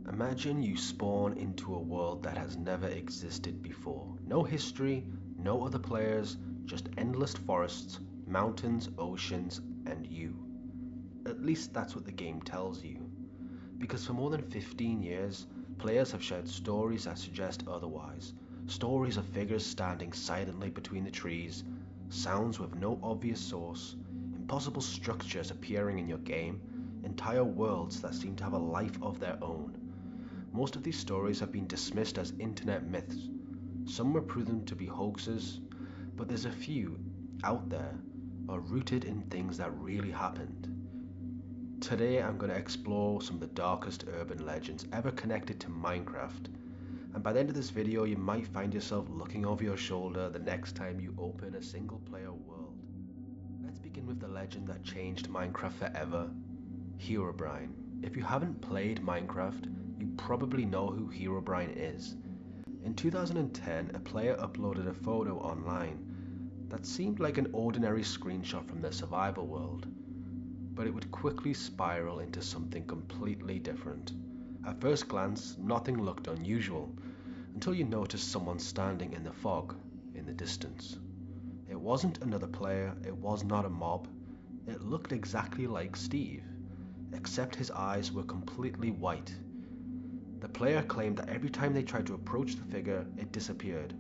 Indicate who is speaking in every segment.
Speaker 1: Imagine you spawn into a world that has never existed before. No history, no other players, just endless forests, mountains, oceans, and you. At least that's what the game tells you. Because for more than 15 years, players have shared stories that suggest otherwise. Stories of figures standing silently between the trees, sounds with no obvious source, impossible structures appearing in your game, entire worlds that seem to have a life of their own. Most of these stories have been dismissed as internet myths. Some were proven to be hoaxes, but there's a few out there are rooted in things that really happened. Today I'm going to explore some of the darkest urban legends ever connected to Minecraft, and by the end of this video you might find yourself looking over your shoulder the next time you open a single player world. Let's begin with the legend that changed Minecraft forever, Herobrine. If you haven't played Minecraft, you probably know who Herobrine is. In 2010, a player uploaded a photo online that seemed like an ordinary screenshot from their survival world, but it would quickly spiral into something completely different. At first glance, nothing looked unusual, until you noticed someone standing in the fog in the distance. It wasn't another player, it was not a mob, it looked exactly like Steve, except his eyes were completely white. The player claimed that every time they tried to approach the figure, it disappeared.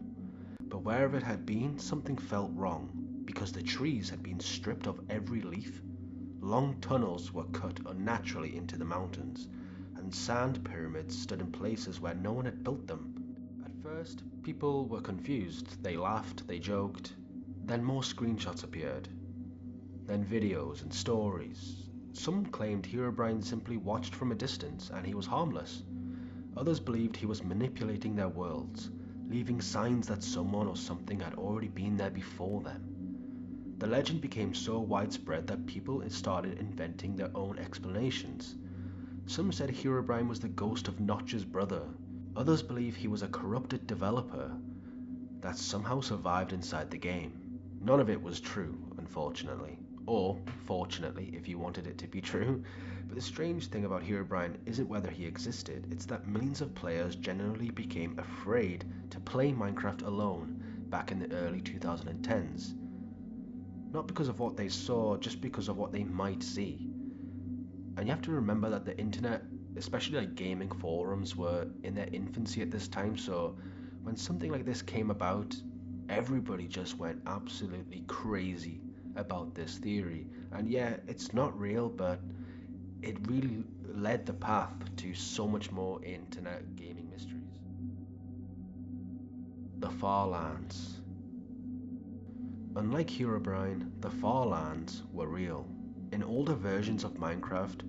Speaker 1: But wherever it had been, something felt wrong, because the trees had been stripped of every leaf. Long tunnels were cut unnaturally into the mountains, and sand pyramids stood in places where no one had built them. At first, people were confused. They laughed, they joked. Then more screenshots appeared. Then videos and stories. Some claimed Herobrine simply watched from a distance and he was harmless. Others believed he was manipulating their worlds, leaving signs that someone or something had already been there before them. The legend became so widespread that people started inventing their own explanations. Some said Herobrine was the ghost of Notch's brother. Others believe he was a corrupted developer that somehow survived inside the game. None of it was true, unfortunately. Or, fortunately, if you wanted it to be true. But the strange thing about Herobrine isn't whether he existed, it's that millions of players generally became afraid to play Minecraft alone back in the early 2010s. Not because of what they saw, just because of what they might see. And you have to remember that the internet, especially like gaming forums, were in their infancy at this time, so when something like this came about, everybody just went absolutely crazy about this theory. And yeah, it's not real, but it really led the path to so much more internet gaming mysteries. The Farlands. Unlike Herobrine, the Farlands were real. In older versions of Minecraft,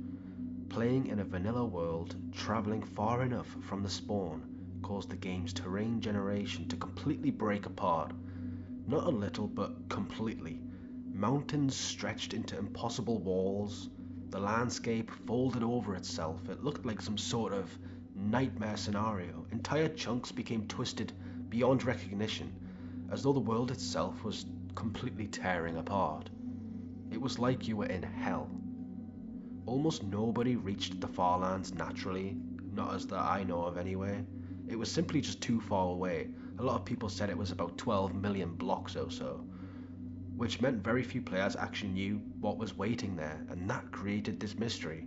Speaker 1: playing in a vanilla world, traveling far enough from the spawn caused the game's terrain generation to completely break apart. Not a little, but completely. Mountains stretched into impossible walls, the landscape folded over itself. It looked like some sort of nightmare scenario. Entire chunks became twisted beyond recognition, as though the world itself was completely tearing apart. It was like you were in hell. Almost nobody reached the Farlands naturally, not as that I know of anyway. It was simply just too far away. A lot of people said it was about 12 million blocks or so, which meant very few players actually knew what was waiting there, and that created this mystery.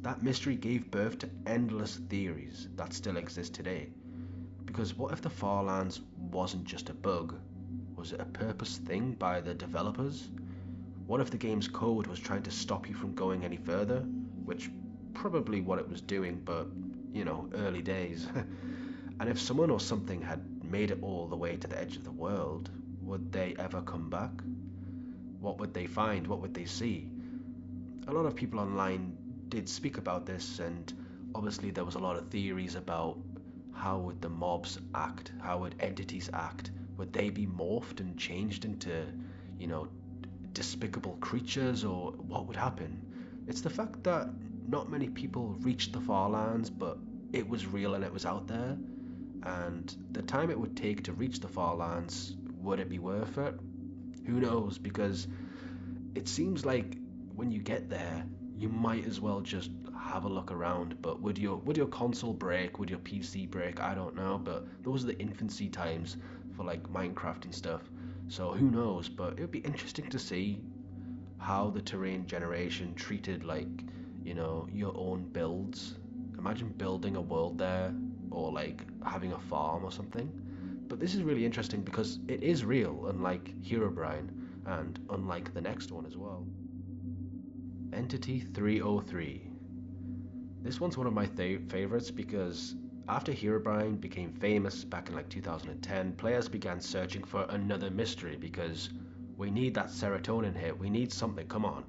Speaker 1: That mystery gave birth to endless theories that still exist today. Because what if the Farlands wasn't just a bug? Was it a purpose thing by the developers? What if the game's code was trying to stop you from going any further? Which probably what it was doing, but early days. And if someone or something had made it all the way to the edge of the world, would they ever come back? What would they find? What would they see? A lot of people online did speak about this, and obviously there was a lot of theories about how would the mobs act, how would entities act, would they be morphed and changed into, despicable creatures, or what would happen? It's the fact that not many people reached the Farlands, but it was real and it was out there, and the time it would take to reach the Farlands, would it be worth it? Who knows, because it seems like when you get there, you might as well just have a look around. But would your console break? Would your PC break? I don't know. But those are the infancy times for like Minecraft and stuff. So who knows? But it would be interesting to see how the terrain generation treated like, your own builds. Imagine building a world there, or like having a farm or something. But this is really interesting because it is real, unlike Herobrine, and unlike the next one as well. Entity 303. This one's one of my favorites because after Herobrine became famous back in like 2010, players began searching for another mystery because we need that serotonin hit, we need something, come on.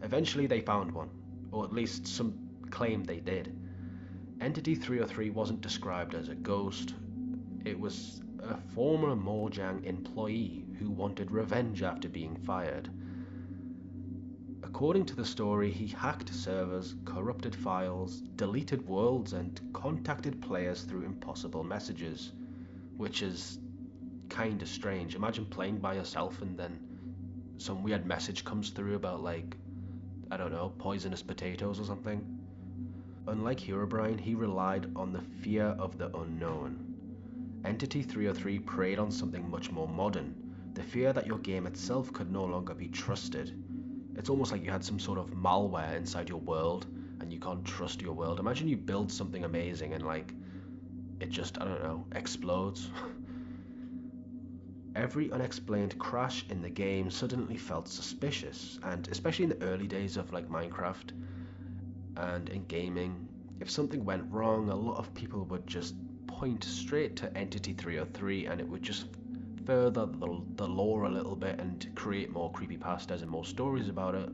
Speaker 1: Eventually they found one, or at least some claim they did. Entity 303 wasn't described as a ghost, it was a former Mojang employee who wanted revenge after being fired. According to the story, he hacked servers, corrupted files, deleted worlds, and contacted players through impossible messages, which is kinda strange. Imagine playing by yourself and then some weird message comes through about like, I don't know, poisonous potatoes or something. Unlike Herobrine, he relied on the fear of the unknown. Entity 303 preyed on something much more modern, the fear that your game itself could no longer be trusted. It's almost like you had some sort of malware inside your world and you can't trust your world. Imagine you build something amazing and like it just, I don't know, explodes. Every unexplained crash in the game suddenly felt suspicious, and especially in the early days of like Minecraft and in gaming, if something went wrong, a lot of people would just point straight to Entity 303 and it would just further the lore a little bit and create more creepypastas and more stories about it.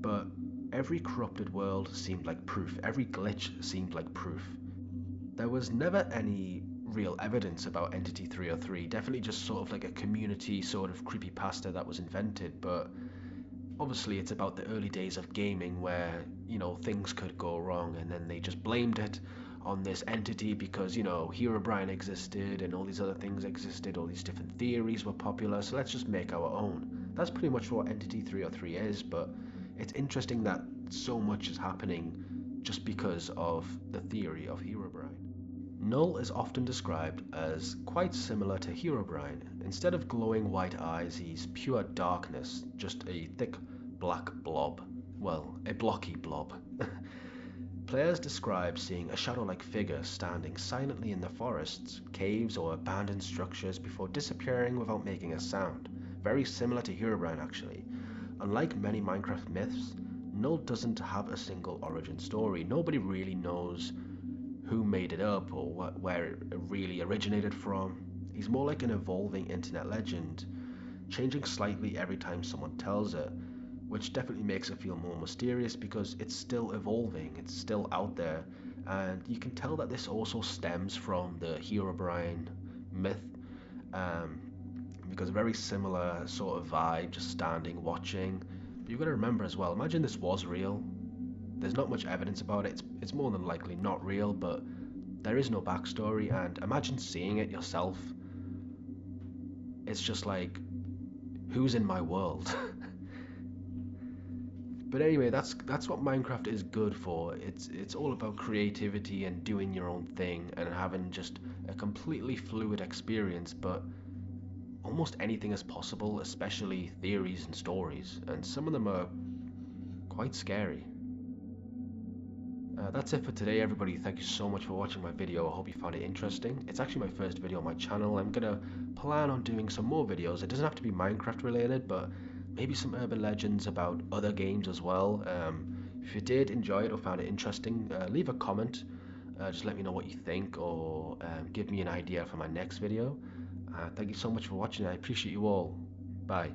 Speaker 1: But every corrupted world seemed like proof, every glitch seemed like proof. There was never any real evidence about Entity 303, definitely just sort of like a community sort of creepypasta that was invented, but obviously it's about the early days of gaming where, things could go wrong and then they just blamed it on this entity because, Herobrine existed and all these other things existed, all these different theories were popular, so let's just make our own. That's pretty much what Entity 303 is, but it's interesting that so much is happening just because of the theory of Herobrine. Null is often described as quite similar to Herobrine. Instead of glowing white eyes, he's pure darkness, just a thick black blob. Well, a blocky blob. Players describe seeing a shadow-like figure standing silently in the forests, caves, or abandoned structures before disappearing without making a sound. Very similar to Herobrine, actually. Unlike many Minecraft myths, Null doesn't have a single origin story. Nobody really knows who made it up or where it really originated from. He's more like an evolving internet legend, changing slightly every time someone tells it, which definitely makes it feel more mysterious because it's still evolving, it's still out there, and you can tell that this also stems from the Herobrine myth, because a very similar sort of vibe, just standing, watching. But you've got to remember as well, imagine this was real. There's not much evidence about it, it's more than likely not real, but there is no backstory, and imagine seeing it yourself. It's just like, who's in my world? But anyway, that's what Minecraft is good for. It's all about creativity and doing your own thing and having just a completely fluid experience, but almost anything is possible, especially theories and stories, and some of them are quite scary. That's it for today, everybody. Thank you so much for watching my video. I hope you found it interesting. It's actually my first video on my channel. I'm gonna plan on doing some more videos. It doesn't have to be Minecraft related, but maybe some urban legends about other games as well. If you did enjoy it or found it interesting, leave a comment. Just let me know what you think, or give me an idea for my next video. Thank you so much for watching. I appreciate you all. Bye.